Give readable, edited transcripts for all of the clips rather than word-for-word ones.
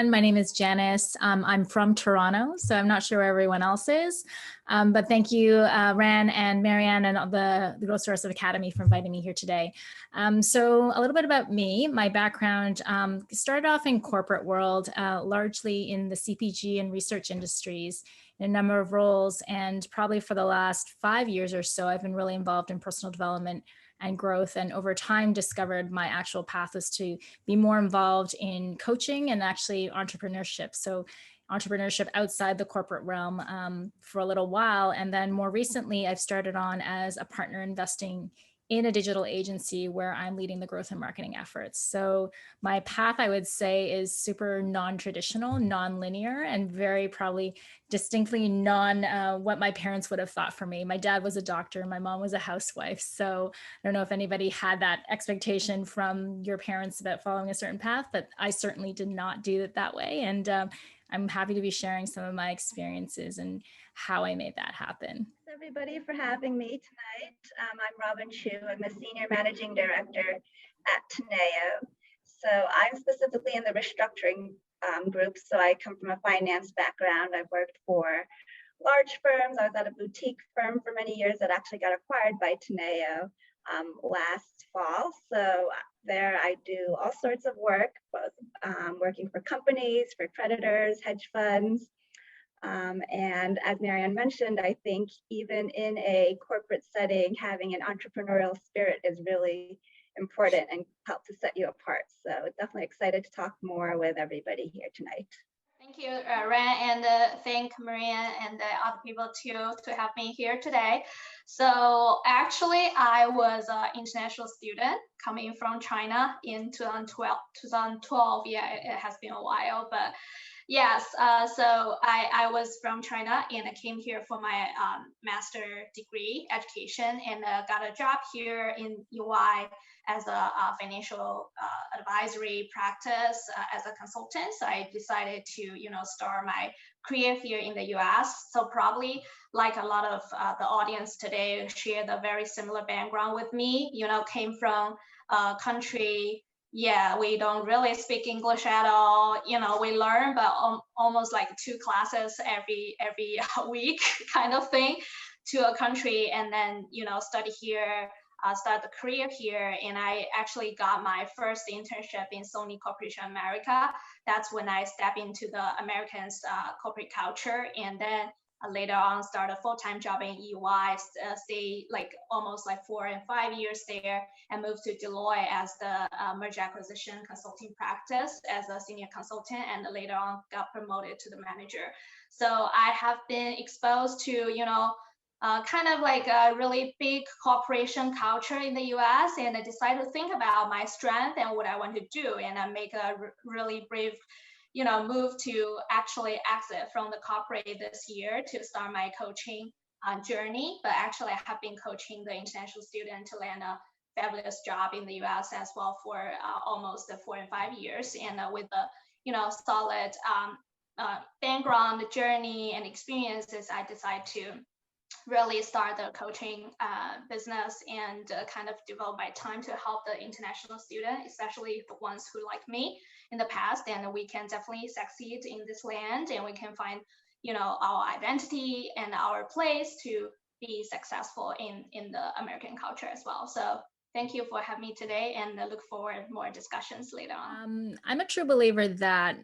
everyone. My name is Janice. I'm from Toronto, so I'm not sure where everyone else is. But thank you, Ran and Marianne and the Growthsource Academy for inviting me here today. So a little bit about me. My background started off in corporate world, largely in the CPG and research industries in a number of roles. And probably for the last 5 years or so, I've been really involved in personal development and growth, and over time discovered my actual path was to be more involved in coaching and actually entrepreneurship. So entrepreneurship outside the corporate realm for a little while. And then more recently, I've started on as a partner investing in a digital agency where I'm leading the growth and marketing efforts. So my path, I would say, is super non-traditional, non-linear, and very probably distinctly what my parents would have thought for me. My dad was a doctor, my mom was a housewife. So I don't know if anybody had that expectation from your parents about following a certain path, but I certainly did not do it that way. And I'm happy to be sharing some of my experiences and how I made that happen. Thanks everybody for having me tonight. I'm Chiu. I'm a Senior Managing Director at Teneo. So I'm specifically in the restructuring group. So I come from a finance background. I've worked for large firms. I was at a boutique firm for many years that actually got acquired by Teneo last fall. So there I do all sorts of work, both working for companies, for creditors, hedge funds. And as Marianne mentioned, I think even in a corporate setting, having an entrepreneurial spirit is really important and help to set you apart. So definitely excited to talk more with everybody here tonight. Thank you, Ran, and thank Marianne and the other people too to have me here today. So actually, I was an international student coming from China in 2012. Yeah, it has been a while, but yes. So I was from China and I came here for my master degree education and got a job here in UI as a financial advisory practice as a consultant. So I decided to, start my career here in the US. So probably like a lot of the audience today share the very similar background with me, came from a country, yeah, we don't really speak English at all. We learn, but almost like 2 classes every week kind of thing to a country and then, study here, start the career here. And I actually got my first internship in Sony Corporation America. That's when I stepped into the Americans corporate culture. And then later on start a full-time job in EY, stay almost 4 and 5 years there and moved to Deloitte as the merger acquisition consulting practice as a senior consultant, and later on got promoted to the manager. So I have been exposed to, kind of like a really big corporation culture in the US, and I decided to think about my strength and what I want to do, and I make a really brave move to actually exit from the corporate this year to start my coaching journey. But actually I have been coaching the international student to land a fabulous job in the US as well for almost 4 and 5 years. And with a solid background journey and experiences, I decided to really start the coaching business and kind of devote my time to help the international student, especially the ones who like me in the past. And we can definitely succeed in this land, and we can find, our identity and our place to be successful in the American culture as well. So thank you for having me today, and I look forward to more discussions later on. I'm a true believer that,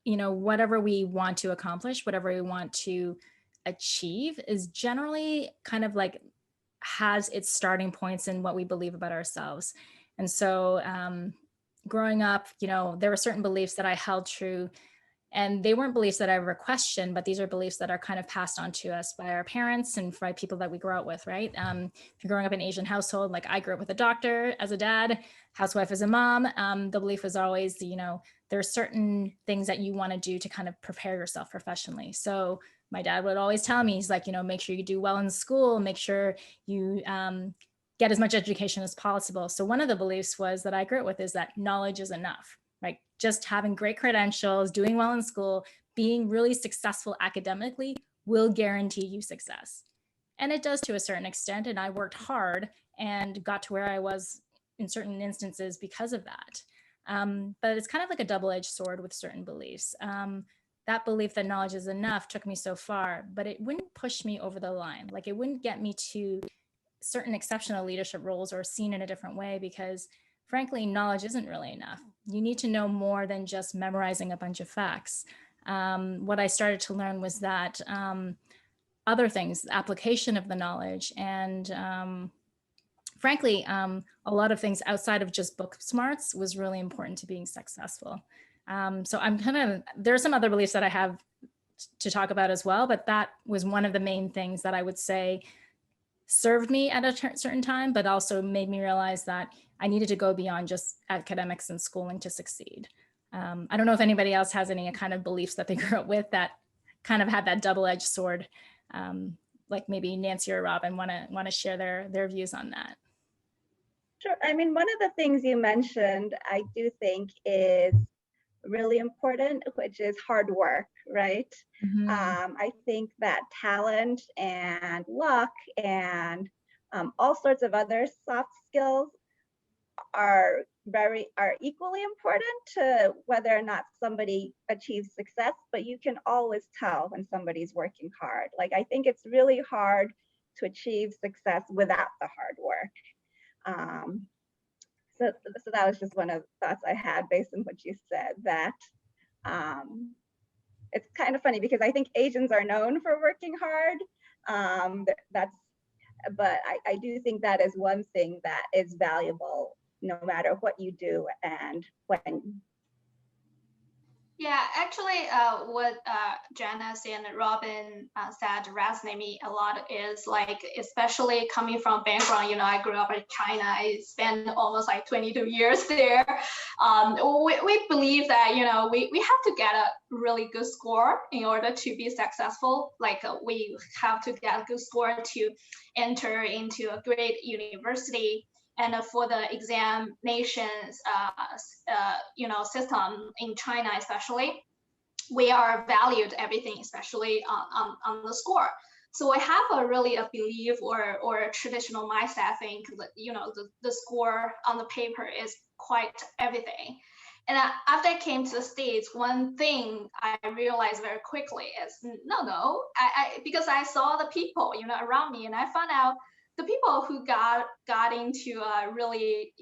whatever we want to accomplish, whatever we want to achieve is generally kind of has its starting points in what we believe about ourselves. And so growing up, there were certain beliefs that I held true, and they weren't beliefs that I ever questioned, but these are beliefs that are kind of passed on to us by our parents and by people that we grow up with, right? If you're growing up in an Asian household, like I grew up with a doctor as a dad, housewife as a mom, the belief was always, there are certain things that you want to do to kind of prepare yourself professionally. So my dad would always tell me, he's like, make sure you do well in school, make sure you get as much education as possible. So one of the beliefs was that I grew up with is that knowledge is enough, right? Just having great credentials, doing well in school, being really successful academically will guarantee you success. And it does to a certain extent. And I worked hard and got to where I was in certain instances because of that. But it's kind of like a double-edged sword with certain beliefs. That belief that knowledge is enough took me so far, but it wouldn't push me over the line. Like it wouldn't get me to certain exceptional leadership roles or seen in a different way, because frankly, knowledge isn't really enough. You need to know more than just memorizing a bunch of facts. What I started to learn was that other things, application of the knowledge, and frankly, a lot of things outside of just book smarts was really important to being successful. So there are some other beliefs that I have to talk about as well, but that was one of the main things that I would say served me at a certain time, but also made me realize that I needed to go beyond just academics and schooling to succeed. I don't know if anybody else has any kind of beliefs that they grew up with that kind of had that double-edged sword, like maybe Nancy or Robin want to share their views on that. Sure. I mean, one of the things you mentioned, I do think is really important, which is hard work, right? Mm-hmm. I think that talent and luck and all sorts of other soft skills are equally important to whether or not somebody achieves success, but you can always tell when somebody's working hard. Like, I think it's really hard to achieve success without the hard work. So that was just one of the thoughts I had based on what you said, that it's kind of funny because I think Asians are known for working hard. But I do think that is one thing that is valuable no matter what you do and when. Yeah, actually, what Janice and Robin said resonate me a lot is like, especially coming from background, I grew up in China. I spent almost like 22 years there. We believe that, we have to get a really good score in order to be successful. Like we have to get a good score to enter into a great university. And for the examinations, system in China, especially, we are valued everything, especially on the score. So I have a belief or a traditional mindset. I think that, the score on the paper is quite everything. And after I came to the States, one thing I realized very quickly is no, because I saw the people, around me, and I found out the people who got into really,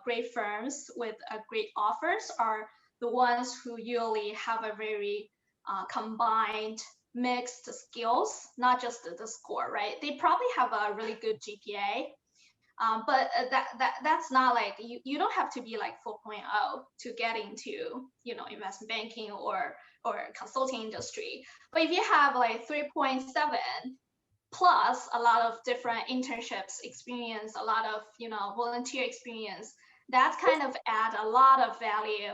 great firms with great offers are the ones who usually have a very combined mixed skills, not just the score, right? They probably have a really good GPA, but that's not like, you don't have to be like 4.0 to get into, investment banking or consulting industry. But if you have like 3.7, plus a lot of different internships experience, a lot of volunteer experience, that kind of add a lot of value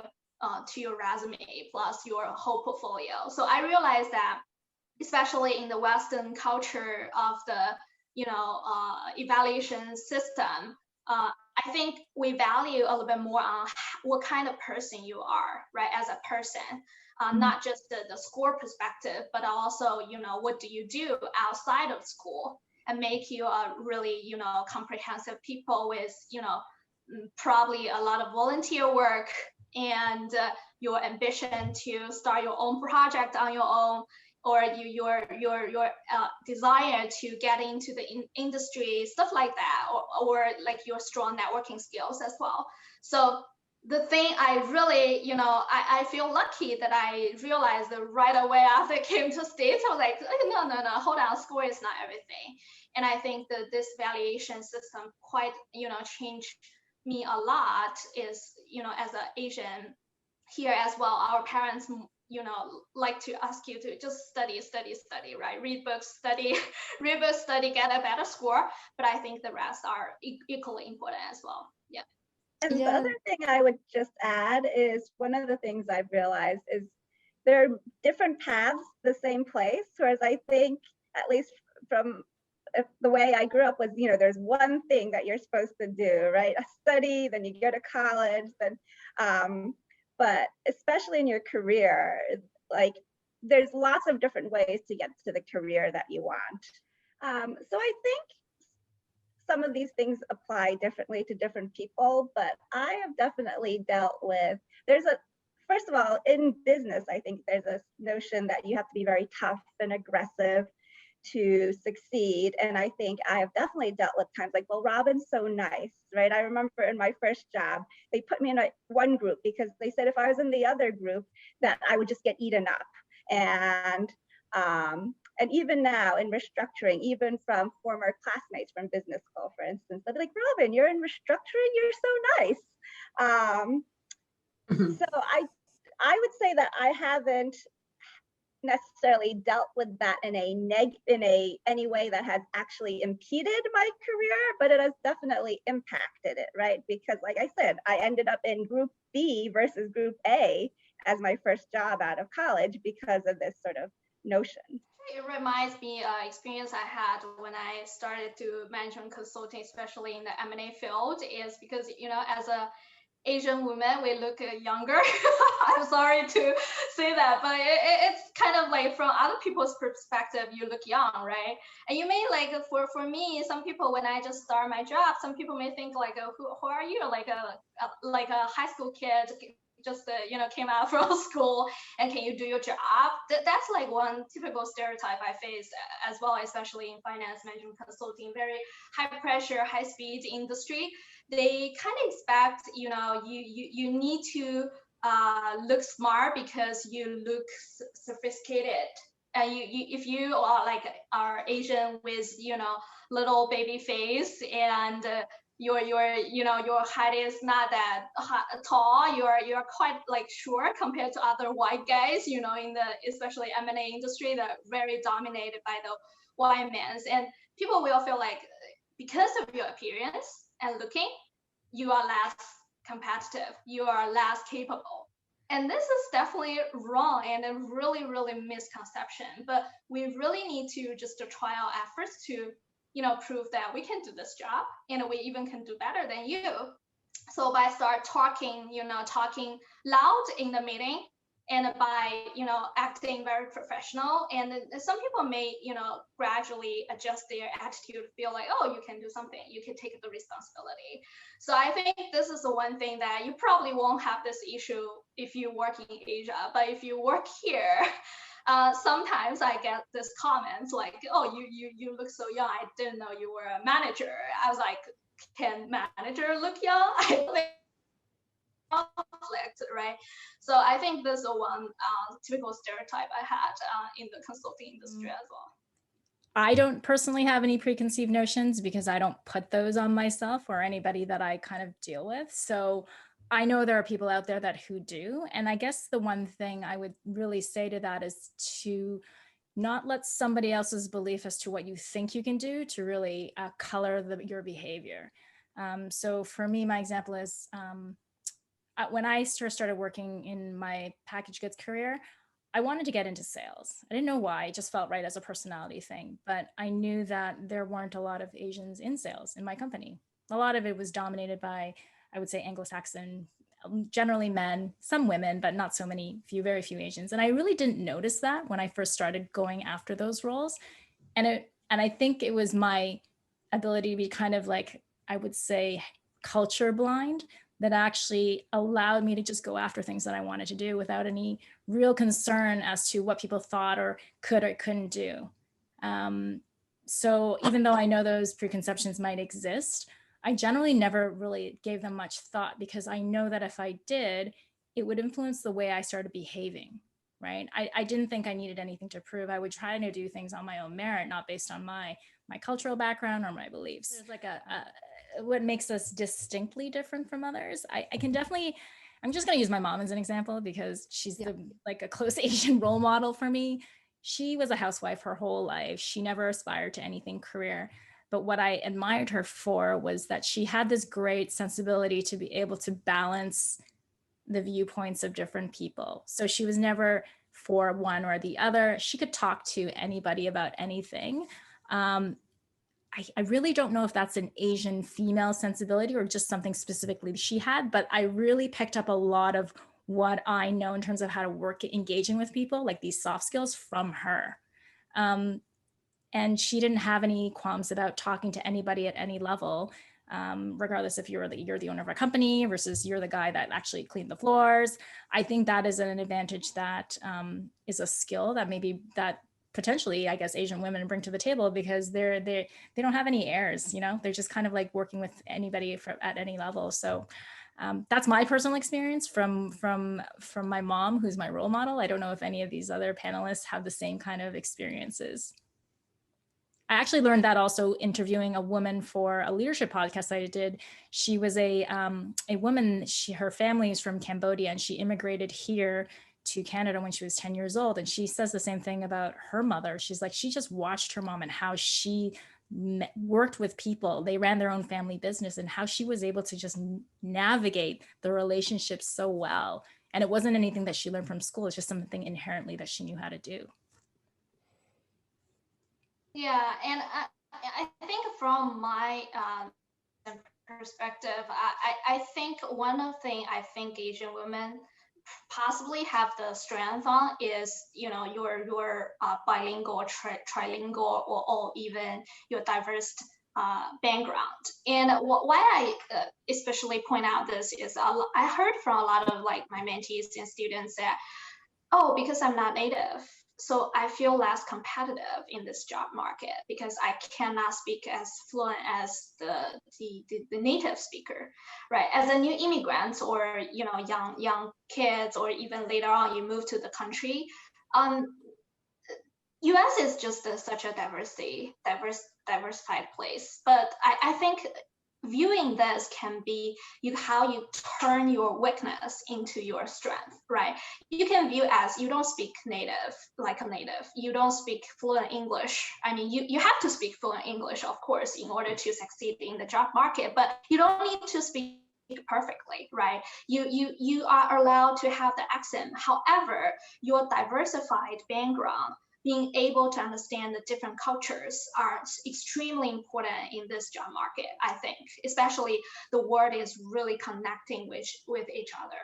to your resume plus your whole portfolio. So I realized that, especially in the Western culture of the evaluation system, I think we value a little bit more on what kind of person you are, right, as a person. Not just the score perspective, but also, what do you do outside of school and make you a really, comprehensive people with, probably a lot of volunteer work and your ambition to start your own project on your own, or your desire to get into the industry, stuff like that, or like your strong networking skills as well. So the thing I really, I feel lucky that I realized that right away after I came to States. I was like, no, hold on, score is not everything. And I think that this valuation system quite, changed me a lot. Is, as an Asian here as well, our parents, like to ask you to just study, right? Read books, study, get a better score. But I think the rest are equally important as well. Yeah. And the other thing I would just add is, one of the things I've realized is there are different paths to the same place. Whereas I think, at least from the way I grew up, was, there's one thing that you're supposed to do, right? A study, then you go to college, then, but especially in your career, like, there's lots of different ways to get to the career that you want. So I think some of these things apply differently to different people, but I have definitely dealt with, first of all, in business, I think there's a notion that you have to be very tough and aggressive to succeed. And I think I have definitely dealt with times like, well, Robin's so nice, right? I remember in my first job, they put me in one group because they said if I was in the other group that I would just get eaten up. And even now in restructuring, even from former classmates from business school, for instance, they'll be like, Robin, you're in restructuring, you're so nice. So I would say that I haven't necessarily dealt with that in any way that has actually impeded my career, but it has definitely impacted it, right? Because like I said, I ended up in group B versus group A as my first job out of college because of this sort of notion. It reminds me experience I had when I started to management consulting, especially in the M&A field, is because, you know, as a Asian woman, we look younger. I'm sorry to say that, but it's kind of like from other people's perspective, you look young, right? And you may like, for me, some people, when I just start my job, some people may think like, who are you? Like a high school kid, just you know, came out from school, and can you do your job? That's like one typical stereotype I face as well, especially in finance, management consulting, very high pressure, high speed industry. They kind of expect, you know, you need to look smart because you look sophisticated. And if you are like are Asian with, you know, little baby face, and your you know, your height is not that tall, you're quite like short compared to other white guys, you know, in the especially M&A industry, that very dominated by the white men, and people will feel like because of your appearance and looking, you are less competitive, you are less capable. And this is definitely wrong and a really, really misconception. But we really need to just try our efforts to, you know, prove that we can do this job and we even can do better than you. So by start talking, you know, talking loud in the meeting, and by, you know, acting very professional, and some people may, you know, gradually adjust their attitude, feel like, oh, you can do something, you can take the responsibility. So I think this is the one thing that you probably won't have this issue if you work in Asia, but if you work here, sometimes I get this comments like, oh, you look so young, I didn't know you were a manager. I was like, can manager look young? I don't think conflict, right? So I think this is one typical stereotype I had in the consulting industry as well. I don't personally have any preconceived notions because I don't put those on myself or anybody that I kind of deal with. So I know there are people out there who do. And I guess the one thing I would really say to that is to not let somebody else's belief as to what you think you can do to really color your behavior. So for me, my example is when I started working in my packaged goods career, I wanted to get into sales. I didn't know why, it just felt right as a personality thing, but I knew that there weren't a lot of Asians in sales in my company. A lot of it was dominated by, I would say, Anglo-Saxon, generally men, some women, but not so many, very few Asians. And I really didn't notice that when I first started going after those roles. And I think it was my ability to be kind of like, I would say, culture blind, that actually allowed me to just go after things that I wanted to do without any real concern as to what people thought or could or couldn't do. So even though I know those preconceptions might exist, I generally never really gave them much thought because I know that if I did, it would influence the way I started behaving, right? I didn't think I needed anything to prove. I would try to do things on my own merit, not based on my cultural background or my beliefs. There's like what makes us distinctly different from others. I can definitely, I'm just going to use my mom as an example because she's like a close Asian role model for me. She was a housewife her whole life. She never aspired to anything career. But what I admired her for was that she had this great sensibility to be able to balance the viewpoints of different people. So she was never for one or the other. She could talk to anybody about anything. I really don't know if that's an Asian female sensibility or just something specifically she had, but I really picked up a lot of what I know in terms of how to work engaging with people, like these soft skills, from her. And she didn't have any qualms about talking to anybody at any level, regardless if you're the owner of a company versus you're the guy that actually cleaned the floors. I think that is an advantage that is a skill that that potentially, I guess, Asian women bring to the table, because they don't have any airs, you know, they're just kind of like working with anybody at any level. So that's my personal experience from my mom, who's my role model. I don't know if any of these other panelists have the same kind of experiences. I actually learned that also interviewing a woman for a leadership podcast I did. She was a woman, her family is from Cambodia, and she immigrated here to Canada when she was 10 years old. And she says the same thing about her mother. She's like, she just watched her mom and how she worked with people. They ran their own family business, and how she was able to just navigate the relationships so well. And it wasn't anything that she learned from school. It's just something inherently that she knew how to do. Yeah, and I think from my perspective, I think one of the things I think Asian women possibly have the strength on is, you know, your bilingual, trilingual, or even your diverse background. And why I especially point out this is I heard from a lot of like my mentees and students that, oh, because I'm not native, so I feel less competitive in this job market because I cannot speak as fluent as the native speaker, right? As a new immigrant, or you know, young kids, or even later on you move to the country, US is just such a diversified place. But I think viewing this can be how you turn your weakness into your strength, right? You can view as you don't speak native like a native, you don't speak fluent English. I mean, you have to speak fluent English, of course, in order to succeed in the job market, but you don't need to speak perfectly, right? You are allowed to have the accent. However, your diversified background, being able to understand the different cultures, are extremely important in this job market, I think, especially the world is really connecting with each other.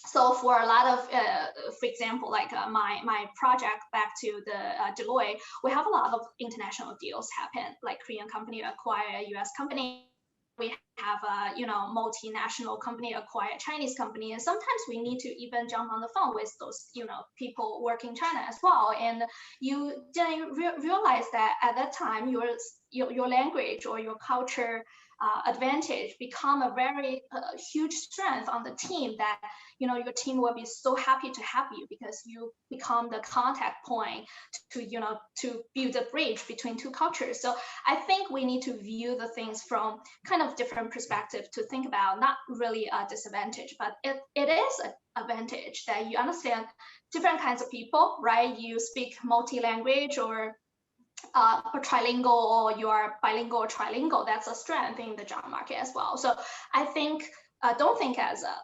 So for a lot of, for example, like my project back to the Deloitte, we have a lot of international deals happen, like Korean company acquire a US company. We have a multinational company acquire a Chinese company, and sometimes we need to even jump on the phone with those people working in China as well. And you then realize that at that time your language or your culture advantage become a very huge strength on the team, that your team will be so happy to have you because you become the contact point to build a bridge between two cultures. So I think we need to view the things from kind of different perspective to think about, not really a disadvantage, but it is an advantage that you understand different kinds of people, right? You speak multi-language or trilingual, or you are bilingual or trilingual. That's a strength in the job market as well. So I think don't think as a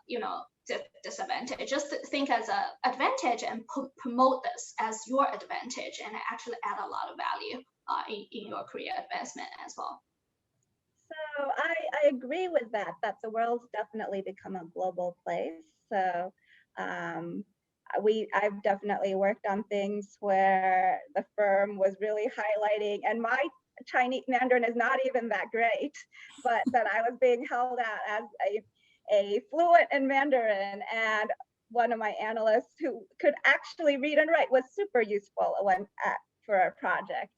disadvantage, just think as an advantage and promote this as your advantage, and actually add a lot of value in your career advancement as well. So I agree with that the world's definitely become a global place. So I've definitely worked on things where the firm was really highlighting, and my Chinese Mandarin is not even that great, but that I was being held out as a fluent in Mandarin, and one of my analysts who could actually read and write was super useful for a project.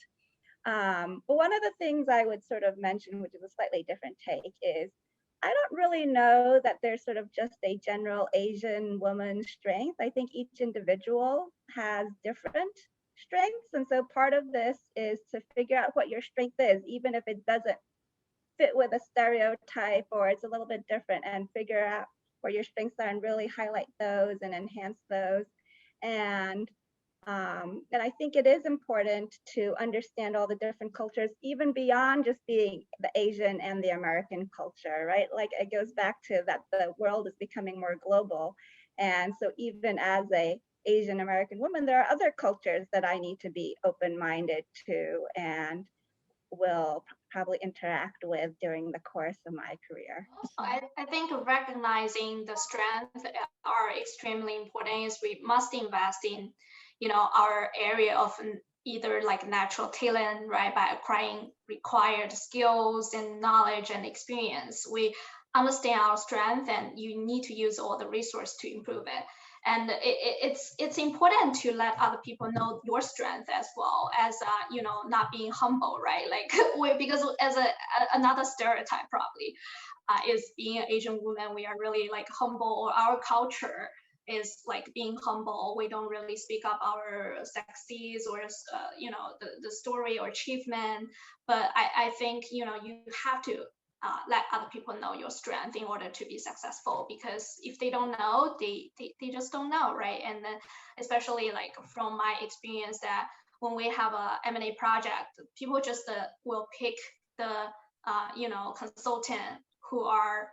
But one of the things I would sort of mention, which is a slightly different take, is I don't really know that there's sort of just a general Asian woman strength. I think each individual has different strengths. And so part of this is to figure out what your strength is, even if it doesn't fit with a stereotype or it's a little bit different, and figure out where your strengths are and really highlight those and enhance those. And I think it is important to understand all the different cultures, even beyond just being the Asian and the American culture, right? Like it goes back to that the world is becoming more global. And so even as a Asian American woman, there are other cultures that I need to be open-minded to and will probably interact with during the course of my career. I think recognizing the strengths are extremely important. Is we must invest in our area of either like natural talent, right, by acquiring required skills and knowledge and experience. We understand our strength, and you need to use all the resources to improve it. And it's important to let other people know your strength as well as you know, not being humble, right? Like because as another stereotype probably is being an Asian woman, we are really like humble, or our culture is like being humble. We don't really speak up our success or you know, the story or achievement. But I think, you know, you have to let other people know your strength in order to be successful, because if they don't know, they just don't know, right? And then especially like from my experience, that when we have a M&A project, people just will pick the you know, consultant who are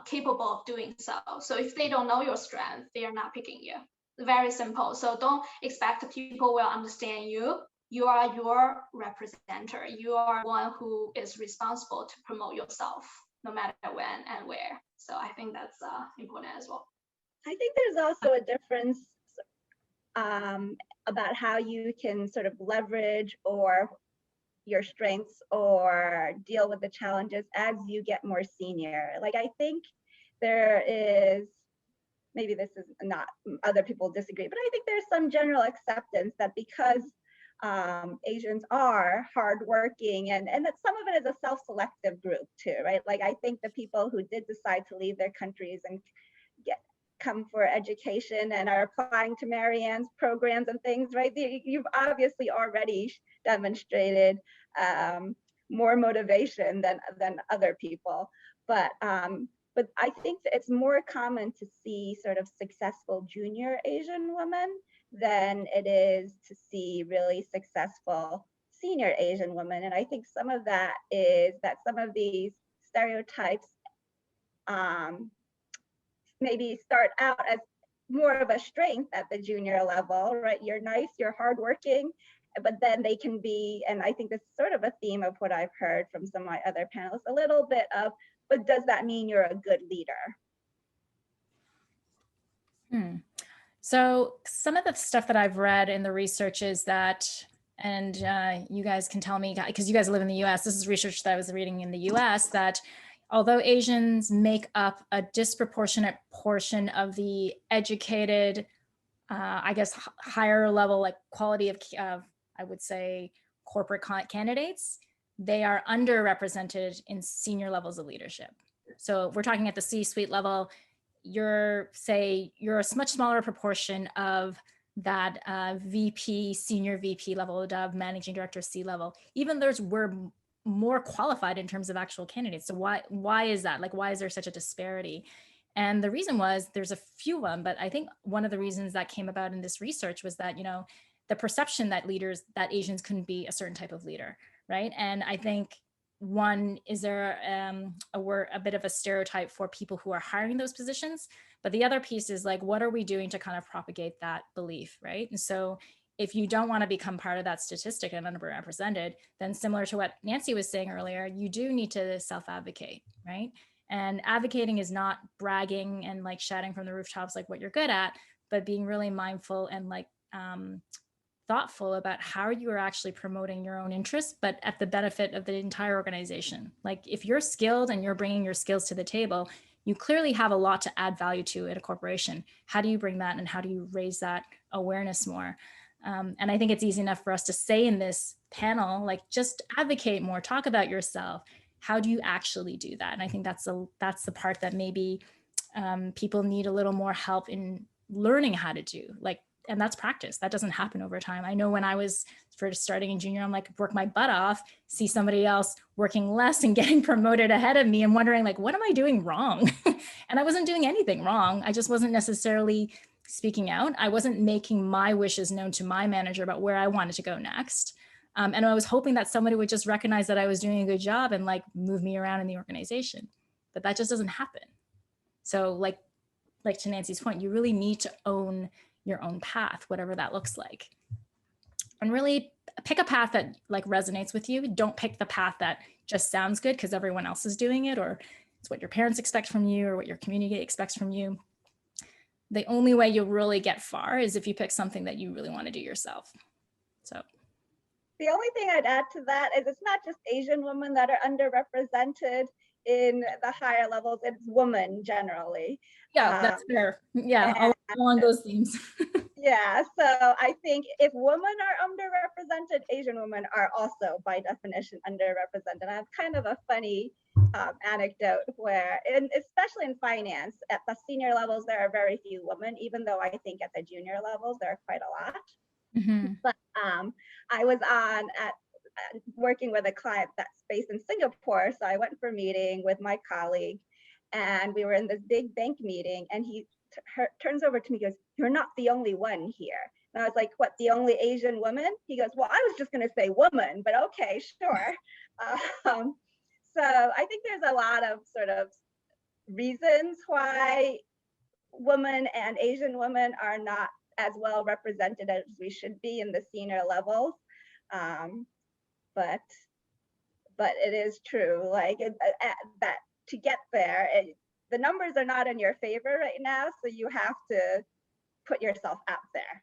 capable of doing so. So if they don't know your strength, they are not picking you. Very simple. So don't expect people will understand you. You are your representative. You are one who is responsible to promote yourself, no matter when and where. So I think that's important as well. I think there's also a difference about how you can sort of leverage or your strengths or deal with the challenges as you get more senior. Like, I think there is, maybe this is not, other people disagree, but I think there's some general acceptance that because Asians are hardworking, and that some of it is a self-selective group too, right? Like, I think the people who did decide to leave their countries and come for education and are applying to Marianne's programs and things, right? You've obviously already demonstrated more motivation than other people, but I think that it's more common to see sort of successful junior Asian women than it is to see really successful senior Asian women. And I think some of that is that some of these stereotypes maybe start out as more of a strength at the junior level, right? You're nice, you're hardworking, but then they can be, and I think this is sort of a theme of what I've heard from some of my other panelists, a little bit of, but does that mean you're a good leader? So some of the stuff that I've read in the research is that, and you guys can tell me, because you guys live in the US, this is research that I was reading in the US, that although Asians make up a disproportionate portion of the educated, I guess, higher level, like quality of I would say, corporate candidates, they are underrepresented in senior levels of leadership. So if we're talking at the C-suite level, you're a much smaller proportion of that VP, senior VP level of managing director C level, even though we're more qualified in terms of actual candidates. So why is that? Like, why is there such a disparity? And the reason was, there's a few of them, but I think one of the reasons that came about in this research was that, you know, the perception that Asians couldn't be a certain type of leader, right? And I think one, is there a bit of a stereotype for people who are hiring those positions? But the other piece is like, what are we doing to kind of propagate that belief, right? And so if you don't want to become part of that statistic and underrepresented, then similar to what Nancy was saying earlier, you do need to self-advocate, right? And advocating is not bragging and like shouting from the rooftops like what you're good at, but being really mindful and like thoughtful about how you are actually promoting your own interests, but at the benefit of the entire organization. Like, if you're skilled and you're bringing your skills to the table, you clearly have a lot to add value to at a corporation. How do you bring that, and how do you raise that awareness more? And I think it's easy enough for us to say in this panel, like, just advocate more, talk about yourself. How do you actually do that? And I think that's the part that maybe people need a little more help in learning how to do. Like, and that's practice. That doesn't happen over time. I know when I was first starting in junior, I'm like, work my butt off, see somebody else working less and getting promoted ahead of me and wondering like, what am I doing wrong? And I wasn't doing anything wrong. I just wasn't necessarily speaking out. I wasn't making my wishes known to my manager about where I wanted to go next. And I was hoping that somebody would just recognize that I was doing a good job and like move me around in the organization. But that just doesn't happen. So like to Nancy's point, you really need to own your own path, whatever that looks like. And really pick a path that like resonates with you. Don't pick the path that just sounds good because everyone else is doing it, or it's what your parents expect from you or what your community expects from you. The only way you'll really get far is if you pick something that you really want to do yourself. So The only thing I'd add to that is it's not just Asian women that are underrepresented in the higher levels, it's women generally. Yeah, that's fair. Yeah, along those themes. Yeah, so I think if women are underrepresented, Asian women are also by definition underrepresented. I have kind of a funny anecdote where, especially in finance, at the senior levels, there are very few women, even though I think at the junior levels, there are quite a lot. Mm-hmm. But I was working with a client that's based in Singapore. So I went for a meeting with my colleague and we were in this big bank meeting and he turns over to me and goes, "You're not the only one here." And I was like, "What, the only Asian woman?" He goes, "Well, I was just going to say woman, but okay, sure." So I think there's a lot of sort of reasons why women and Asian women are not as well represented as we should be in the senior levels. But it is true, like that to get there, the numbers are not in your favor right now, so you have to put yourself out there.